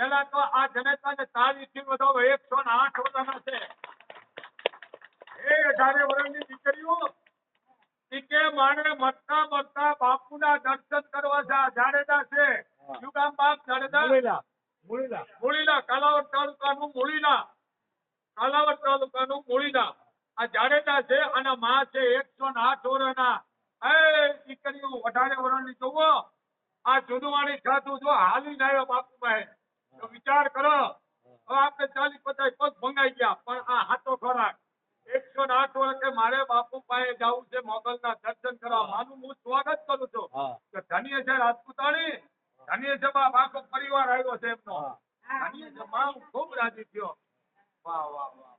પેલા તો આ જનેતાને તાળીથી વધાવો 108 વર્ષના છે. એ 18 વર્ષની દીકરીઓ ટીકે માણે મટકા મટકા બાપુના દર્શન કરવા છે. આ જાડેજા છે. શું કામ બાપ જાડેજા? મૂળીલા કાલાવડ તાલુકાનું મૂળીલા. કાલાવડ તાલુકાનું મૂળીલા. આ જાડેજા છે અને માં છે 108 વર્ષના. એ દીકરીઓ 18 વર્ષની જોવો. આ જુદવાણી સાધુ જો હાલીને આવ્યો બાપુભાઈ તો વિચાર કરો. હવે આપણે 40-50 પગ ભંગાઈ ગયા પણ આ હાથો ખોરાક 108 વર્ષે મારે બાપુભાઈ જવું છે મોગલના દર્શન કરવા. માનું હું સ્વાગત કરું છું કે ધન્ય છે રાજપૂતાણી, ધન્ય છે બાપ, આખો પરિવાર આવ્યો છે એમનો. ધન્ય છે માં, હું ખૂબ રાજી થયો. વાહ વાહ વાહ.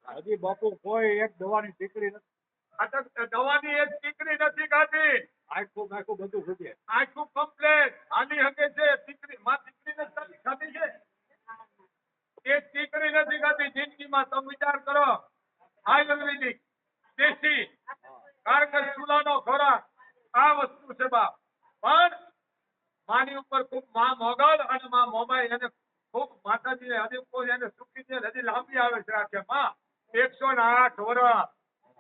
હજી બાપુ કોઈ એક દવાની દીકરી નથી. આ તો દવાની એક દીકરી નથી ખાધી. આખું બધું સુધી આખું કમ્પ્લેટ હાલી હકે છે. દીકરી માં દીકરી નથી ખાધી છે. એક દીકરી નથી ખાધી જિંદગીમાં. તમે વિચાર કરો. આયુર્વેદિક દેશી કારગર ચૂલાનો ખોરાક આ વસ્તુ છે બાપ. પણ માની ઉપર ખૂબ માં મોગલ અને માં મોમાઈ એને ખૂબ માતાજીને હજી કોઈ એને સુખી છે હજી લાંબી આવે છે. આ કે માં 108 વર્ષ.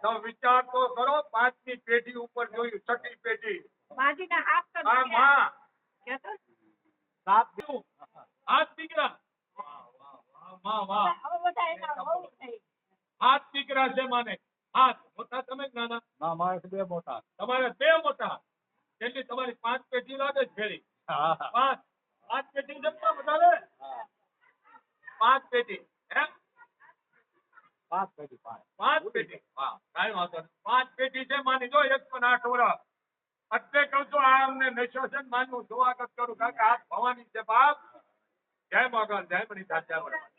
તમે વિચાર તો કરો. 5મી પેઢી ઉપર જોયું, 6ઠી પેઢી. બાજીના હાથ તો આ માં કેતો 7 દીકરા. વાહ વાહ. હવે બધા એના બહુ થઈ 7 દીકરા છે માને. 7 મોટા તમે જ નાના? ના મારે 2 મોટા. તમારે 2 મોટા. એટલે તમારી 5 પેઢી લાગે છે ફેરી. હા 5 પેઢી જમતા વધારે. 5 પેઢી હે? 5 પેઢી 5 પેઢી. વાહ, કાંઈ વાંધો નહીં. 5 પેઢી છે માની જો 108 વર્ષ. એટલે કહું છું આ અમને નશો છે ને માનું સ્વાગત કરું કારણ કે આ ભવાની છે બાપ. જય મોગલ, જય મણિધર, જય મણિધર.